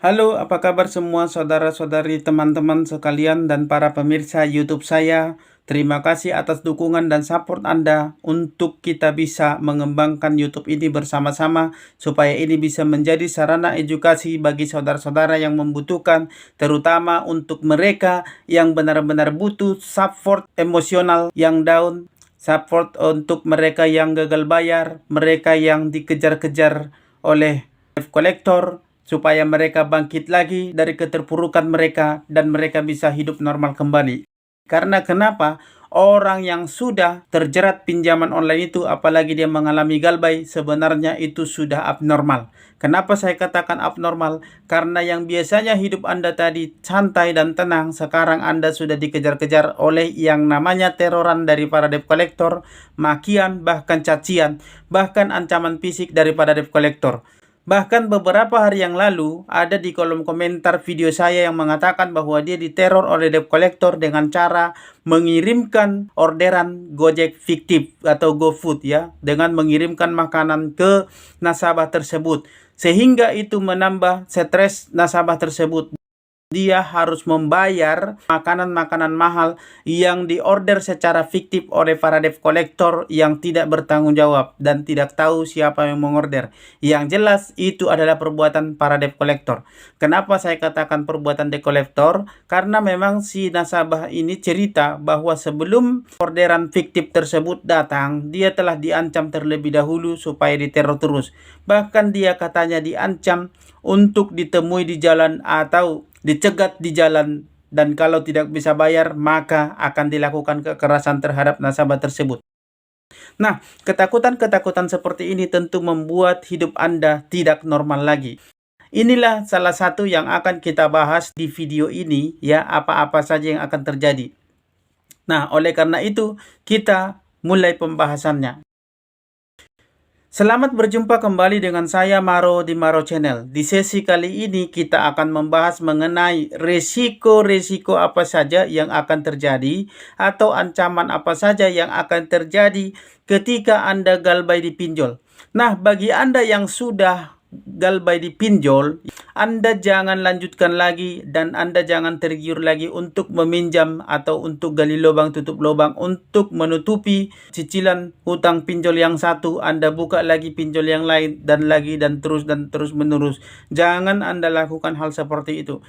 Halo, apa kabar semua saudara-saudari, teman-teman sekalian, dan para pemirsa YouTube saya? Terima kasih atas dukungan dan support Anda untuk kita bisa mengembangkan YouTube ini bersama-sama, supaya ini bisa menjadi sarana edukasi bagi saudara-saudara yang membutuhkan, terutama untuk mereka yang benar-benar butuh support emosional yang down, support untuk mereka yang gagal bayar, mereka yang dikejar-kejar oleh debt collector, supaya mereka bangkit lagi dari keterpurukan mereka dan mereka bisa hidup normal kembali. Karena kenapa? Orang yang sudah terjerat pinjaman online itu, apalagi dia mengalami galbay, sebenarnya itu sudah abnormal. Kenapa saya katakan abnormal? Karena yang biasanya hidup Anda tadi santai dan tenang, sekarang Anda sudah dikejar-kejar oleh yang namanya teroran dari para debt collector, makian, bahkan cacian, bahkan ancaman fisik daripada debt collector. Bahkan beberapa hari yang lalu, ada di kolom komentar video saya yang mengatakan bahwa dia diteror oleh debt collector dengan cara mengirimkan orderan Gojek fiktif atau GoFood ya, dengan mengirimkan makanan ke nasabah tersebut. Sehingga itu menambah stres nasabah tersebut. Dia harus membayar makanan-makanan mahal yang diorder secara fiktif oleh para debt collector yang tidak bertanggung jawab dan tidak tahu siapa yang mengorder. Yang jelas itu adalah perbuatan para debt collector. Kenapa saya katakan perbuatan debt collector? Karena memang si nasabah ini cerita bahwa sebelum orderan fiktif tersebut datang, dia telah diancam terlebih dahulu supaya diteror terus. Bahkan dia katanya diancam untuk ditemui di jalan atau dicegat di jalan, dan kalau tidak bisa bayar maka akan dilakukan kekerasan terhadap nasabah tersebut. Nah, ketakutan-ketakutan seperti ini tentu membuat hidup Anda tidak normal lagi. Inilah salah satu yang akan kita bahas di video ini ya, apa-apa saja yang akan terjadi. Nah, oleh karena itu kita mulai pembahasannya. Selamat berjumpa kembali dengan saya Maro di Maro Channel. Di sesi kali ini kita akan membahas mengenai resiko-resiko apa saja yang akan terjadi atau ancaman apa saja yang akan terjadi ketika Anda galbay di pinjol. Nah, bagi Anda yang sudah galbay di pinjol, Anda jangan lanjutkan lagi dan Anda jangan tergiur lagi untuk meminjam atau untuk gali lubang tutup lubang untuk menutupi cicilan hutang pinjol yang satu. Anda buka lagi pinjol yang lain dan lagi dan terus menerus. Jangan Anda lakukan hal seperti itu.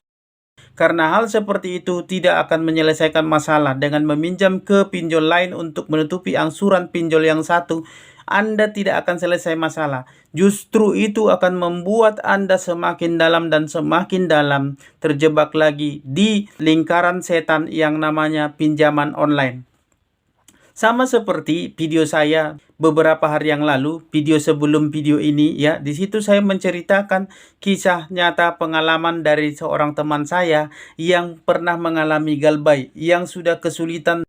Karena hal seperti itu tidak akan menyelesaikan masalah. Dengan meminjam ke pinjol lain untuk menutupi angsuran pinjol yang satu, Anda tidak akan selesai masalah. Justru itu akan membuat Anda semakin dalam dan semakin dalam terjebak lagi di lingkaran setan yang namanya pinjaman online. Sama seperti video saya beberapa hari yang lalu, video sebelum video ini ya, di situ saya menceritakan kisah nyata pengalaman dari seorang teman saya yang pernah mengalami galbay, yang sudah kesulitan,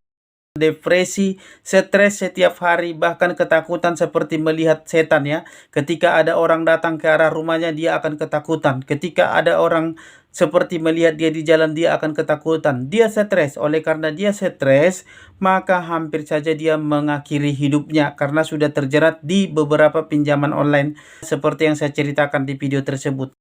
depresi, stres setiap hari, bahkan ketakutan seperti melihat setan ya. Ketika ada orang datang ke arah rumahnya, dia akan ketakutan. Ketika ada orang seperti melihat dia di jalan, dia akan ketakutan. Dia stres. Oleh karena dia stres, maka hampir saja dia mengakhiri hidupnya karena sudah terjerat di beberapa pinjaman online seperti yang saya ceritakan di video tersebut.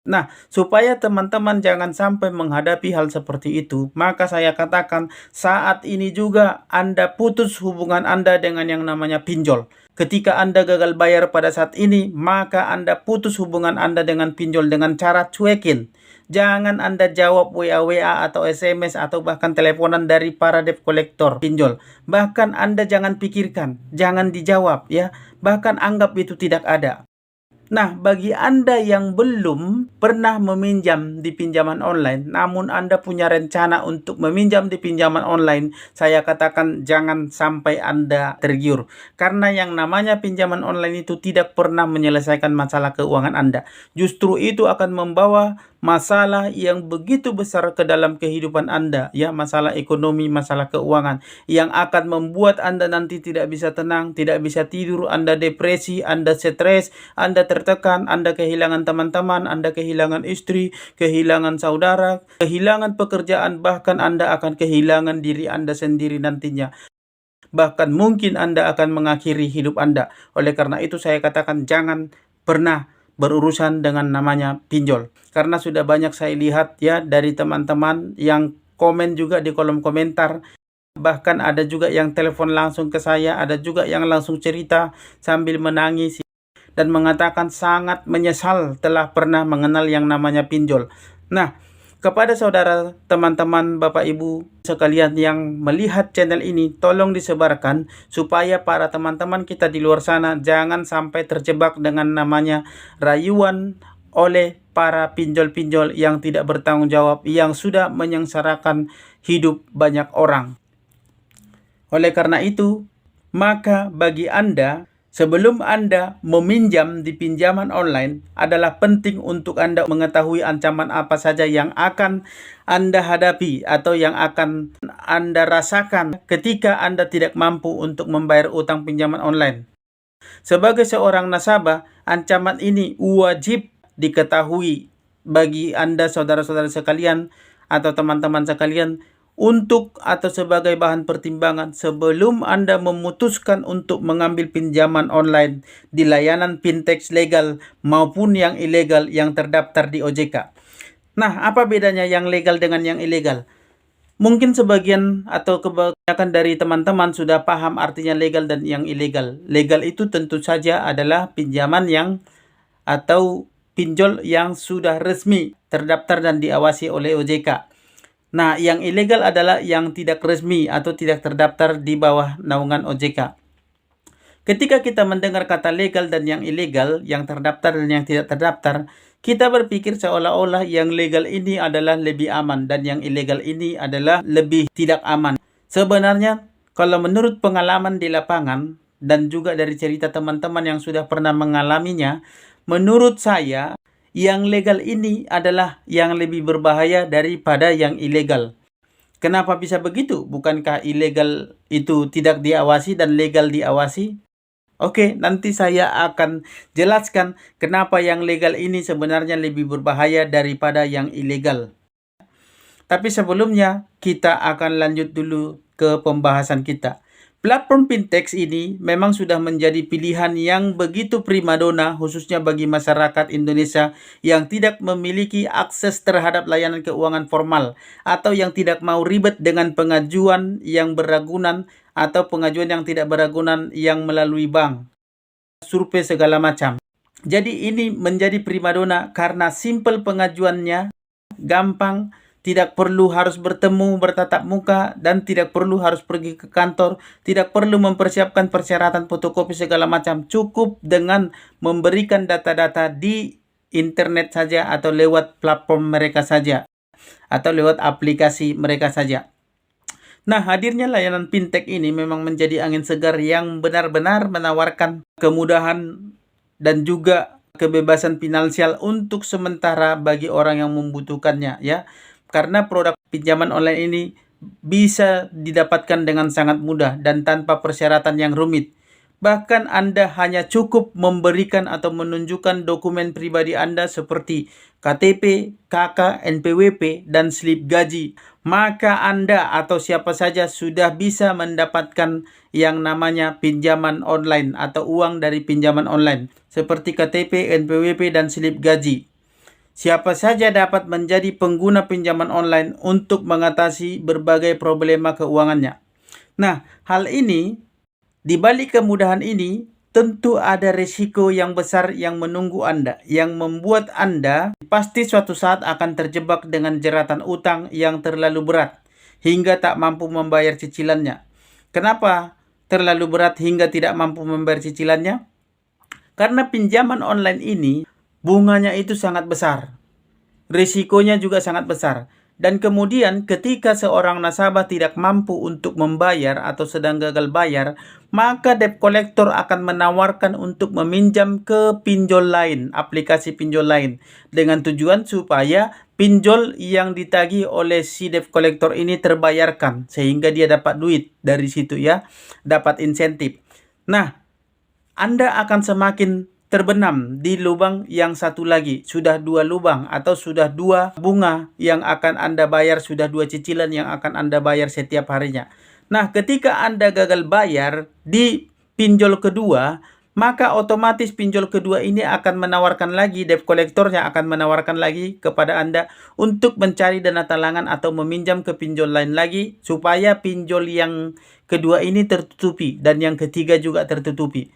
Nah, supaya teman-teman jangan sampai menghadapi hal seperti itu, maka saya katakan saat ini juga Anda putus hubungan Anda dengan yang namanya pinjol. Ketika Anda gagal bayar pada saat ini, maka Anda putus hubungan Anda dengan pinjol dengan cara cuekin. Jangan Anda jawab WA atau SMS atau bahkan teleponan dari para debt collector pinjol. Bahkan Anda jangan pikirkan, jangan dijawab ya. Bahkan anggap itu tidak ada. Nah, bagi Anda yang belum pernah meminjam di pinjaman online, namun Anda punya rencana untuk meminjam di pinjaman online, saya katakan jangan sampai Anda tergiur. Karena yang namanya pinjaman online itu tidak pernah menyelesaikan masalah keuangan Anda. Justru itu akan membawa masalah yang begitu besar ke dalam kehidupan Anda, ya, masalah ekonomi, masalah keuangan, yang akan membuat Anda nanti tidak bisa tenang, tidak bisa tidur, Anda depresi, Anda stres, Anda tertekan, Anda kehilangan teman-teman, Anda kehilangan istri, kehilangan saudara, kehilangan pekerjaan, bahkan Anda akan kehilangan diri Anda sendiri nantinya. Bahkan mungkin Anda akan mengakhiri hidup Anda. Oleh karena itu saya katakan jangan pernah berurusan dengan namanya pinjol. Karena sudah banyak saya lihat ya dari teman-teman yang komen juga di kolom komentar. Bahkan ada juga yang telepon langsung ke saya, ada juga yang langsung cerita sambil menangis dan mengatakan sangat menyesal telah pernah mengenal yang namanya pinjol. Nah, kepada saudara, teman-teman, Bapak Ibu sekalian yang melihat channel ini, tolong disebarkan supaya para teman-teman kita di luar sana jangan sampai terjebak dengan namanya rayuan oleh para pinjol-pinjol yang tidak bertanggung jawab yang sudah menyengsarakan hidup banyak orang. Oleh karena itu, maka bagi Anda, sebelum Anda meminjam di pinjaman online, adalah penting untuk Anda mengetahui ancaman apa saja yang akan Anda hadapi atau yang akan Anda rasakan ketika Anda tidak mampu untuk membayar utang pinjaman online. Sebagai seorang nasabah, ancaman ini wajib diketahui bagi Anda saudara-saudara sekalian atau teman-teman sekalian untuk atau sebagai bahan pertimbangan sebelum Anda memutuskan untuk mengambil pinjaman online di layanan fintech legal maupun yang ilegal yang terdaftar di OJK. Nah, apa bedanya yang legal dengan yang ilegal? Mungkin sebagian atau kebanyakan dari teman-teman sudah paham artinya legal dan yang ilegal. Legal itu tentu saja adalah pinjaman yang atau pinjol yang sudah resmi terdaftar dan diawasi oleh OJK. Nah, yang ilegal adalah yang tidak resmi atau tidak terdaftar di bawah naungan OJK. Ketika kita mendengar kata legal dan yang ilegal, yang terdaftar dan yang tidak terdaftar, kita berpikir seolah-olah yang legal ini adalah lebih aman dan yang ilegal ini adalah lebih tidak aman. Sebenarnya, kalau menurut pengalaman di lapangan dan juga dari cerita teman-teman yang sudah pernah mengalaminya, menurut saya, yang legal ini adalah yang lebih berbahaya daripada yang ilegal. Kenapa bisa begitu? Bukankah ilegal itu tidak diawasi dan legal diawasi? Oke, nanti saya akan jelaskan kenapa yang legal ini sebenarnya lebih berbahaya daripada yang ilegal. Tapi sebelumnya, kita akan lanjut dulu ke pembahasan kita. Platform fintech ini memang sudah menjadi pilihan yang begitu primadona khususnya bagi masyarakat Indonesia yang tidak memiliki akses terhadap layanan keuangan formal atau yang tidak mau ribet dengan pengajuan yang beragunan atau pengajuan yang tidak beragunan yang melalui bank, survei segala macam. Jadi ini menjadi primadona karena simpel pengajuannya, gampang, tidak perlu harus bertemu bertatap muka dan tidak perlu harus pergi ke kantor, tidak perlu mempersiapkan persyaratan fotokopi segala macam, cukup dengan memberikan data-data di internet saja atau lewat platform mereka saja atau lewat aplikasi mereka saja. Nah, hadirnya layanan fintech ini memang menjadi angin segar yang benar-benar menawarkan kemudahan dan juga kebebasan finansial untuk sementara bagi orang yang membutuhkannya ya. Karena produk pinjaman online ini bisa didapatkan dengan sangat mudah dan tanpa persyaratan yang rumit. Bahkan Anda hanya cukup memberikan atau menunjukkan dokumen pribadi Anda seperti KTP, KK, NPWP, dan slip gaji. Maka Anda atau siapa saja sudah bisa mendapatkan yang namanya pinjaman online atau uang dari pinjaman online. Seperti KTP, NPWP, dan slip gaji. Siapa saja dapat menjadi pengguna pinjaman online untuk mengatasi berbagai problema keuangannya. Nah, hal ini, di balik kemudahan ini, tentu ada risiko yang besar yang menunggu Anda, yang membuat Anda pasti suatu saat akan terjebak dengan jeratan utang yang terlalu berat, hingga tak mampu membayar cicilannya. Kenapa terlalu berat hingga tidak mampu membayar cicilannya? Karena pinjaman online ini, bunganya itu sangat besar. Risikonya juga sangat besar. Dan kemudian ketika seorang nasabah tidak mampu untuk membayar atau sedang gagal bayar, maka debt collector akan menawarkan untuk meminjam ke pinjol lain, aplikasi pinjol lain. Dengan tujuan supaya pinjol yang ditagih oleh si debt collector ini terbayarkan. Sehingga dia dapat duit dari situ ya, dapat insentif. Nah, Anda akan semakin terbenam di lubang yang satu lagi. Sudah 2 lubang atau sudah 2 bunga yang akan Anda bayar, sudah 2 cicilan yang akan Anda bayar setiap harinya. Nah, ketika Anda gagal bayar di pinjol kedua, maka otomatis pinjol kedua ini akan menawarkan lagi, debt collectornya akan menawarkan lagi kepada Anda untuk mencari dana talangan atau meminjam ke pinjol lain lagi supaya pinjol yang kedua ini tertutupi dan yang ketiga juga tertutupi.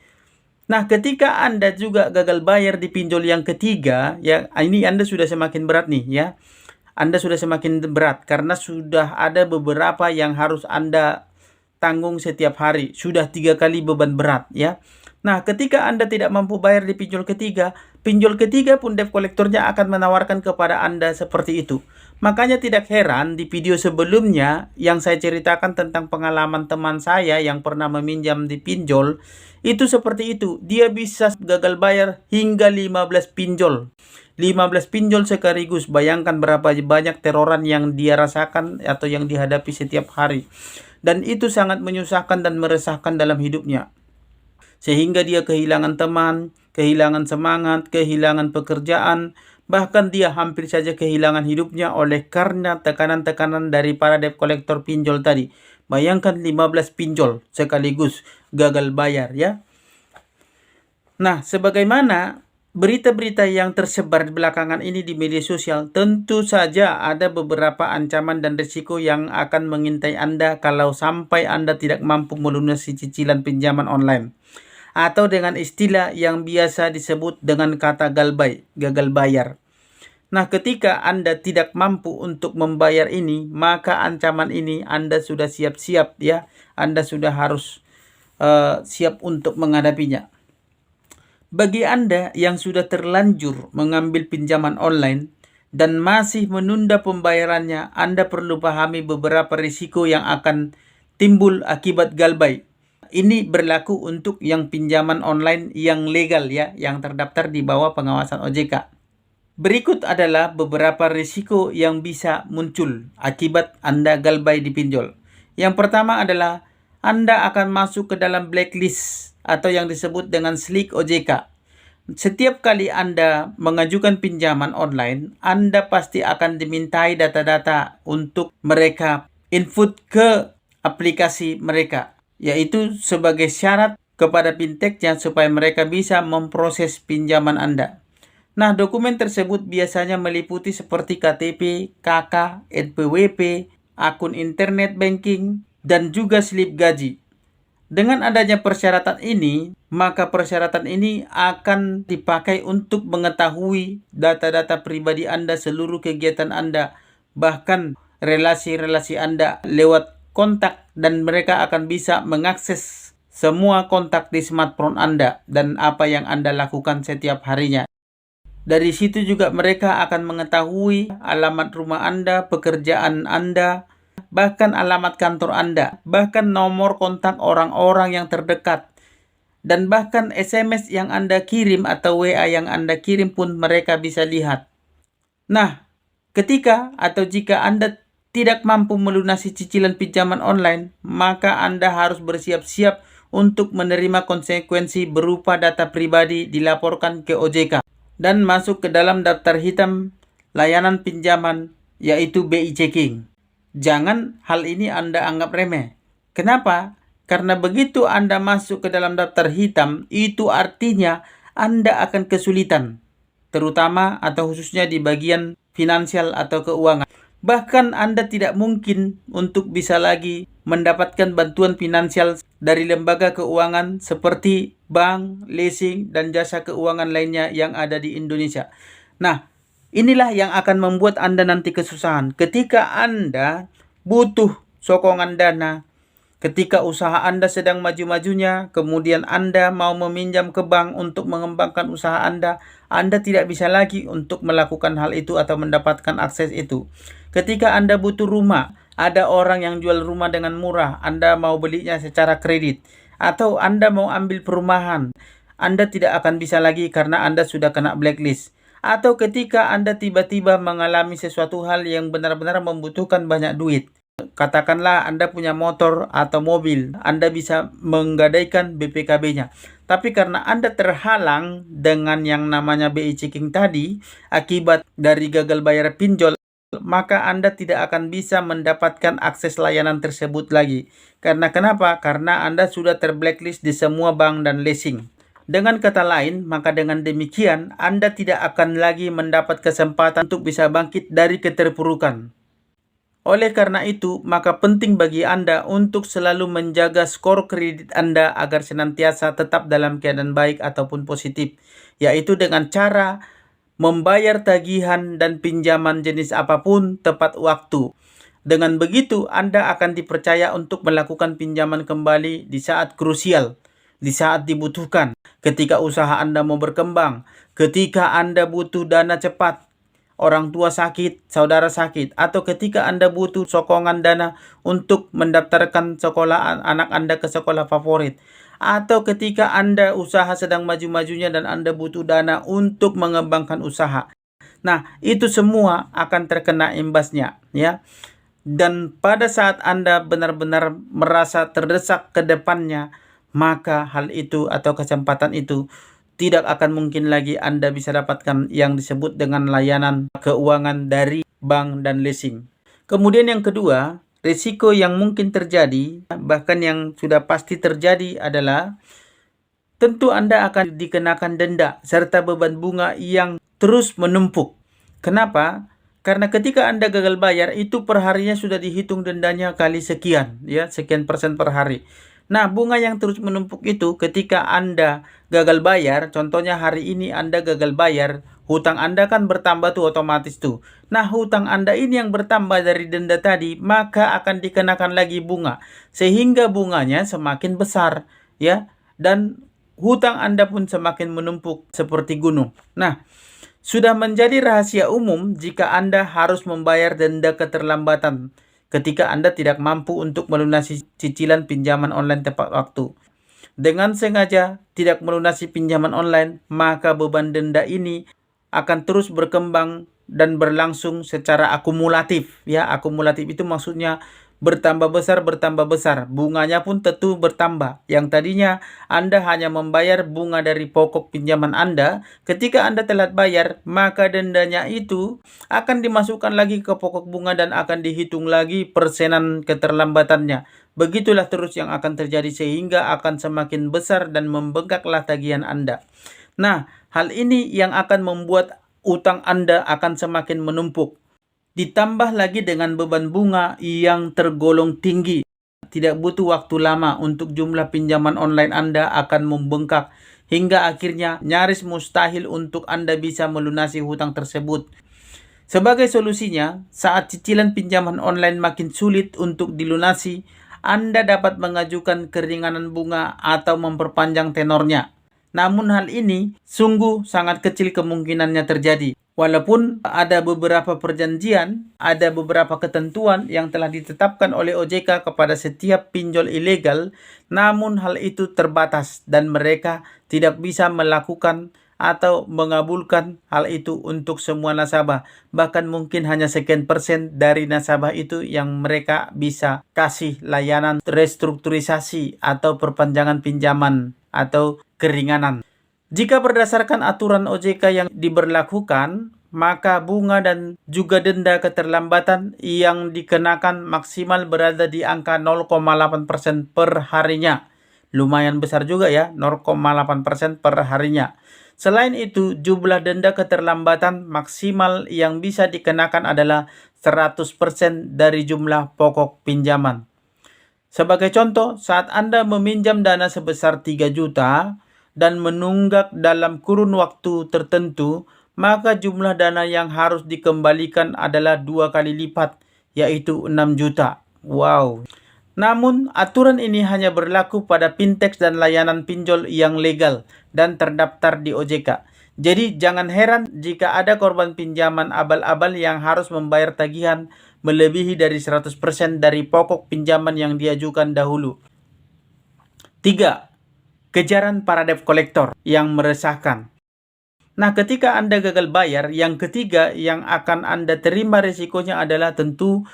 Nah, ketika Anda juga gagal bayar di pinjol yang ketiga, ya ini Anda sudah semakin berat nih ya. Anda sudah semakin berat karena sudah ada beberapa yang harus Anda tanggung setiap hari. Sudah 3 kali beban berat ya. Nah, ketika Anda tidak mampu bayar di pinjol ketiga pun debt collectornya akan menawarkan kepada Anda seperti itu. Makanya tidak heran di video sebelumnya yang saya ceritakan tentang pengalaman teman saya yang pernah meminjam di pinjol, itu seperti itu. Dia bisa gagal bayar hingga 15 pinjol. 15 pinjol sekaligus. Bayangkan berapa banyak teroran yang dia rasakan atau yang dihadapi setiap hari. Dan itu sangat menyusahkan dan meresahkan dalam hidupnya. Sehingga dia kehilangan teman, kehilangan semangat, kehilangan pekerjaan, bahkan dia hampir saja kehilangan hidupnya oleh karena tekanan-tekanan dari para debt collector pinjol tadi. Bayangkan 15 pinjol sekaligus gagal bayar ya. Nah, sebagaimana berita-berita yang tersebar belakangan ini di media sosial, tentu saja ada beberapa ancaman dan risiko yang akan mengintai Anda kalau sampai Anda tidak mampu melunasi cicilan pinjaman online. Atau dengan istilah yang biasa disebut dengan kata gagal bayar. Nah, ketika Anda tidak mampu untuk membayar ini, maka ancaman ini Anda sudah siap-siap ya. Anda sudah harus siap untuk menghadapinya. Bagi Anda yang sudah terlanjur mengambil pinjaman online dan masih menunda pembayarannya, Anda perlu pahami beberapa risiko yang akan timbul akibat galbay. Ini berlaku untuk yang pinjaman online yang legal ya, yang terdaftar di bawah pengawasan OJK. Berikut adalah beberapa risiko yang bisa muncul akibat Anda galbay di pinjol. Yang pertama adalah Anda akan masuk ke dalam blacklist atau yang disebut dengan SLIC OJK. Setiap kali Anda mengajukan pinjaman online, Anda pasti akan dimintai data-data untuk mereka input ke aplikasi mereka, yaitu sebagai syarat kepada fintechnya supaya mereka bisa memproses pinjaman Anda. Nah, dokumen tersebut biasanya meliputi seperti KTP, KK, NPWP, akun internet banking, dan juga slip gaji. Dengan adanya persyaratan ini, maka persyaratan ini akan dipakai untuk mengetahui data-data pribadi Anda, seluruh kegiatan Anda, bahkan relasi-relasi Anda lewat kontak, dan mereka akan bisa mengakses semua kontak di smartphone Anda dan apa yang Anda lakukan setiap harinya. Dari situ juga mereka akan mengetahui alamat rumah Anda, pekerjaan Anda, bahkan alamat kantor Anda, bahkan nomor kontak orang-orang yang terdekat, dan bahkan SMS yang Anda kirim atau WA yang Anda kirim pun mereka bisa lihat. Nah, ketika atau jika Anda tidak mampu melunasi cicilan pinjaman online, maka Anda harus bersiap-siap untuk menerima konsekuensi berupa data pribadi dilaporkan ke OJK dan masuk ke dalam daftar hitam layanan pinjaman, yaitu BI Checking. Jangan hal ini Anda anggap remeh. Kenapa? Karena begitu Anda masuk ke dalam daftar hitam, itu artinya Anda akan kesulitan, terutama atau khususnya di bagian finansial atau keuangan. Bahkan Anda tidak mungkin untuk bisa lagi mendapatkan bantuan finansial dari lembaga keuangan seperti bank, leasing, dan jasa keuangan lainnya yang ada di Indonesia. Nah, inilah yang akan membuat Anda nanti kesusahan. Ketika Anda butuh sokongan dana, ketika usaha Anda sedang maju-majunya, kemudian Anda mau meminjam ke bank untuk mengembangkan usaha Anda tidak bisa lagi untuk melakukan hal itu atau mendapatkan akses itu. Ketika Anda butuh rumah, ada orang yang jual rumah dengan murah, Anda mau belinya secara kredit, atau Anda mau ambil perumahan, Anda tidak akan bisa lagi karena Anda sudah kena blacklist. Atau ketika Anda tiba-tiba mengalami sesuatu hal yang benar-benar membutuhkan banyak duit, katakanlah Anda punya motor atau mobil, Anda bisa menggadaikan BPKB-nya. Tapi karena Anda terhalang dengan yang namanya BI Checking tadi, akibat dari gagal bayar pinjol, maka Anda tidak akan bisa mendapatkan akses layanan tersebut lagi. Karena kenapa? Karena Anda sudah terblacklist di semua bank dan leasing. Dengan kata lain, maka dengan demikian Anda tidak akan lagi mendapat kesempatan untuk bisa bangkit dari keterpurukan. Oleh karena itu, maka penting bagi Anda untuk selalu menjaga skor kredit Anda agar senantiasa tetap dalam keadaan baik ataupun positif, yaitu dengan cara membayar tagihan dan pinjaman jenis apapun tepat waktu. Dengan begitu, Anda akan dipercaya untuk melakukan pinjaman kembali di saat krusial, di saat dibutuhkan, ketika usaha Anda mau berkembang, ketika Anda butuh dana cepat, orang tua sakit, saudara sakit, atau ketika Anda butuh sokongan dana untuk mendaftarkan sekolah anak Anda ke sekolah favorit, atau ketika Anda usaha sedang maju-majunya dan Anda butuh dana untuk mengembangkan usaha. Nah, itu semua akan terkena imbasnya, ya. Dan pada saat Anda benar-benar merasa terdesak ke depannya, maka hal itu atau kesempatan itu tidak akan mungkin lagi Anda bisa dapatkan yang disebut dengan layanan keuangan dari bank dan leasing. Kemudian yang kedua, risiko yang mungkin terjadi, bahkan yang sudah pasti terjadi adalah tentu Anda akan dikenakan denda serta beban bunga yang terus menumpuk. Kenapa? Karena ketika Anda gagal bayar, itu per harinya sudah dihitung dendanya kali sekian, ya, sekian persen per hari. Nah, bunga yang terus menumpuk itu ketika Anda gagal bayar, contohnya hari ini Anda gagal bayar, hutang Anda kan bertambah tuh otomatis tuh. Nah, hutang Anda ini yang bertambah dari denda tadi, maka akan dikenakan lagi bunga. Sehingga bunganya semakin besar, ya. Dan hutang Anda pun semakin menumpuk seperti gunung. Nah, sudah menjadi rahasia umum jika Anda harus membayar denda keterlambatan ketika Anda tidak mampu untuk melunasi cicilan pinjaman online tepat waktu. Dengan sengaja tidak melunasi pinjaman online, maka beban denda ini akan terus berkembang dan berlangsung secara akumulatif. Ya, akumulatif itu maksudnya bertambah besar, bunganya pun tentu bertambah. Yang tadinya Anda hanya membayar bunga dari pokok pinjaman Anda, ketika Anda telat bayar, maka dendanya itu akan dimasukkan lagi ke pokok bunga dan akan dihitung lagi persenan keterlambatannya. Begitulah terus yang akan terjadi sehingga akan semakin besar dan membengkaklah tagihan Anda. Nah, hal ini yang akan membuat utang Anda akan semakin menumpuk. Ditambah lagi dengan beban bunga yang tergolong tinggi. Tidak butuh waktu lama untuk jumlah pinjaman online Anda akan membengkak hingga akhirnya nyaris mustahil untuk Anda bisa melunasi hutang tersebut. Sebagai solusinya, saat cicilan pinjaman online makin sulit untuk dilunasi, Anda dapat mengajukan keringanan bunga atau memperpanjang tenornya. Namun hal ini sungguh sangat kecil kemungkinannya terjadi. Walaupun ada beberapa perjanjian, ada beberapa ketentuan yang telah ditetapkan oleh OJK kepada setiap pinjol ilegal, namun hal itu terbatas dan mereka tidak bisa melakukan atau mengabulkan hal itu untuk semua nasabah. Bahkan mungkin hanya sekian persen dari nasabah itu yang mereka bisa kasih layanan restrukturisasi atau perpanjangan pinjaman atau keringanan. Jika berdasarkan aturan OJK yang diberlakukan, maka bunga dan juga denda keterlambatan yang dikenakan maksimal berada di angka 0,8% per harinya. Lumayan besar juga ya, 0,8% per harinya. Selain itu, jumlah denda keterlambatan maksimal yang bisa dikenakan adalah 100% dari jumlah pokok pinjaman. Sebagai contoh, saat Anda meminjam dana sebesar 3 juta, dan menunggak dalam kurun waktu tertentu, maka jumlah dana yang harus dikembalikan adalah 2 kali lipat, yaitu 6 juta. Wow. Namun, aturan ini hanya berlaku pada fintech dan layanan pinjol yang legal dan terdaftar di OJK. Jadi, jangan heran jika ada korban pinjaman abal-abal yang harus membayar tagihan melebihi dari 100% dari pokok pinjaman yang diajukan dahulu. 3. Kejaran para debt collector yang meresahkan. Nah, ketika Anda gagal bayar, yang ketiga yang akan Anda terima risikonya adalah tentu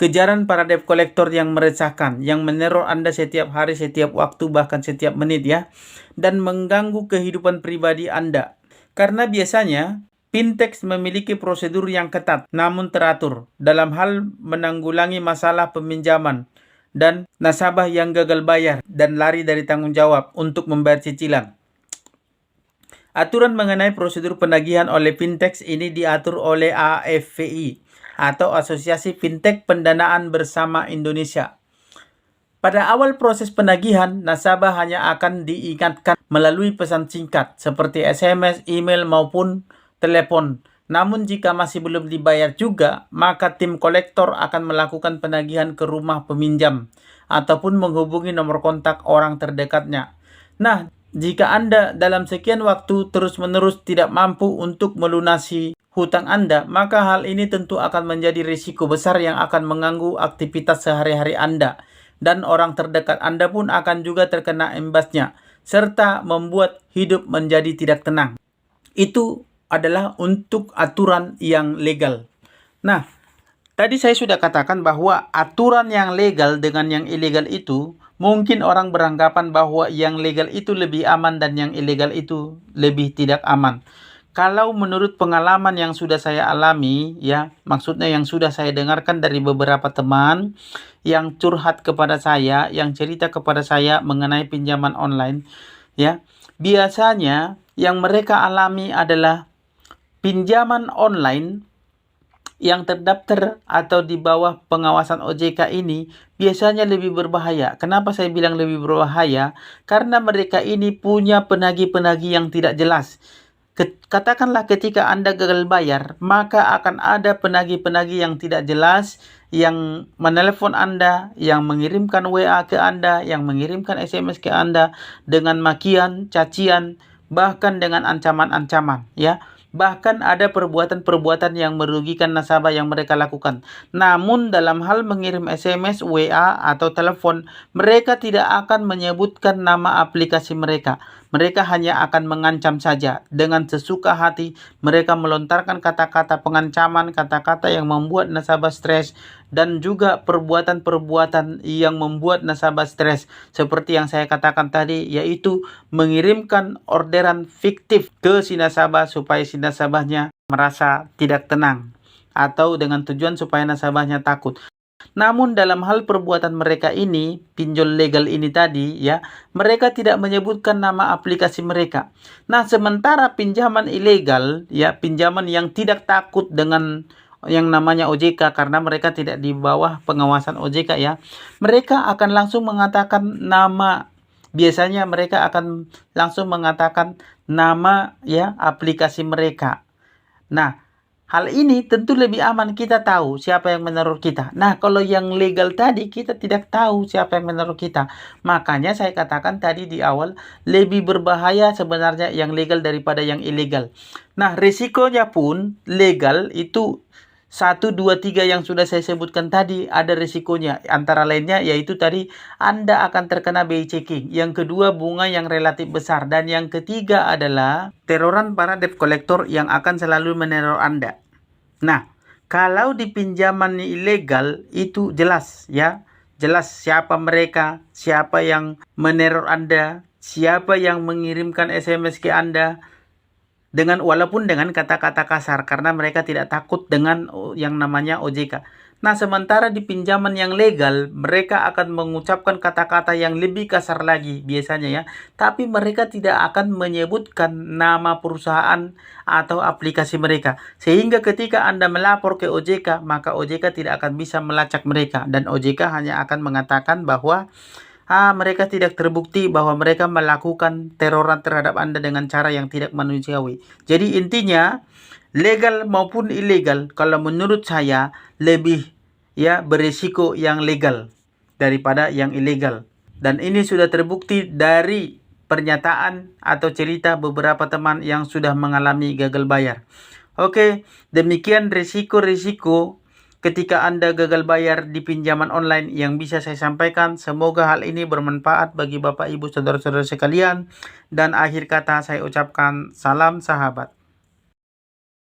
kejaran para debt collector yang meresahkan, yang meneror Anda setiap hari, setiap waktu, bahkan setiap menit ya, dan mengganggu kehidupan pribadi Anda. Karena biasanya fintech memiliki prosedur yang ketat namun teratur dalam hal menanggulangi masalah peminjaman dan nasabah yang gagal bayar dan lari dari tanggung jawab untuk membayar cicilan. Aturan mengenai prosedur penagihan oleh fintech ini diatur oleh AFVI atau Asosiasi Fintech Pendanaan Bersama Indonesia. Pada awal proses penagihan, nasabah hanya akan diingatkan melalui pesan singkat seperti SMS, email, maupun telepon. Namun jika masih belum dibayar juga, maka tim kolektor akan melakukan penagihan ke rumah peminjam ataupun menghubungi nomor kontak orang terdekatnya. Nah, jika Anda dalam sekian waktu terus-menerus tidak mampu untuk melunasi hutang Anda, maka hal ini tentu akan menjadi risiko besar yang akan mengganggu aktivitas sehari-hari Anda. Dan orang terdekat Anda pun akan juga terkena imbasnya, serta membuat hidup menjadi tidak tenang. Itu adalah untuk aturan yang legal. Nah, tadi saya sudah katakan bahwa aturan yang legal dengan yang ilegal itu, mungkin orang beranggapan bahwa yang legal itu lebih aman dan yang ilegal itu lebih tidak aman. Kalau menurut pengalaman yang sudah saya alami, ya, maksudnya yang sudah saya dengarkan dari beberapa teman yang curhat kepada saya, yang cerita kepada saya mengenai pinjaman online, ya, biasanya yang mereka alami adalah pinjaman online yang terdaftar atau di bawah pengawasan OJK ini biasanya lebih berbahaya. Kenapa saya bilang lebih berbahaya? Karena mereka ini punya penagih-penagih yang tidak jelas. Katakanlah ketika Anda gagal bayar, maka akan ada penagih-penagih yang tidak jelas yang menelepon Anda, yang mengirimkan WA ke Anda, yang mengirimkan SMS ke Anda dengan makian, cacian, bahkan dengan ancaman-ancaman, ya. Bahkan ada perbuatan-perbuatan yang merugikan nasabah yang mereka lakukan. Namun dalam hal mengirim SMS, WA, atau telepon, mereka tidak akan menyebutkan nama aplikasi mereka. Mereka hanya akan mengancam saja. Dengan sesuka hati, mereka melontarkan kata-kata pengancaman, kata-kata yang membuat nasabah stres, dan juga perbuatan-perbuatan yang membuat nasabah stres. Seperti yang saya katakan tadi, yaitu mengirimkan orderan fiktif ke si nasabah supaya si nasabahnya merasa tidak tenang, atau dengan tujuan supaya nasabahnya takut. Namun dalam hal perbuatan mereka ini, pinjol legal ini tadi, ya, mereka tidak menyebutkan nama aplikasi mereka. Nah, sementara pinjaman ilegal, ya, pinjaman yang tidak takut dengan yang namanya OJK, karena mereka tidak di bawah pengawasan OJK, ya, mereka akan langsung mengatakan nama. Biasanya mereka akan langsung mengatakan nama, ya, aplikasi mereka. Nah, hal ini tentu lebih aman, kita tahu siapa yang meneror kita. Nah, kalau yang legal tadi kita tidak tahu siapa yang meneror kita. Makanya saya katakan tadi di awal, lebih berbahaya sebenarnya yang legal daripada yang ilegal. Nah, risikonya pun legal itu 1, 2, 3 yang sudah saya sebutkan tadi ada risikonya. Antara lainnya yaitu tadi Anda akan terkena BI checking. Yang kedua, bunga yang relatif besar. Dan yang ketiga adalah teroran para debt collector yang akan selalu meneror Anda. Nah, kalau di pinjaman ilegal itu jelas, ya. Jelas siapa mereka, siapa yang meneror Anda, siapa yang mengirimkan SMS ke Anda, walaupun dengan kata-kata kasar, karena mereka tidak takut dengan yang namanya OJK. Nah, sementara di pinjaman yang legal, mereka akan mengucapkan kata-kata yang lebih kasar lagi biasanya, ya. Tapi mereka tidak akan menyebutkan nama perusahaan atau aplikasi mereka. Sehingga ketika Anda melapor ke OJK, maka OJK tidak akan bisa melacak mereka. Dan OJK hanya akan mengatakan bahwa mereka tidak terbukti bahwa mereka melakukan teroran terhadap Anda dengan cara yang tidak manusiawi. Jadi intinya, legal maupun ilegal, kalau menurut saya lebih, ya, berisiko yang legal daripada yang ilegal. Dan ini sudah terbukti dari pernyataan atau cerita beberapa teman yang sudah mengalami gagal bayar. Oke, demikian risiko-risiko ketika Anda gagal bayar di pinjaman online yang bisa saya sampaikan. Semoga hal ini bermanfaat bagi Bapak, Ibu, Saudara-saudara sekalian. Dan akhir kata saya ucapkan salam sahabat.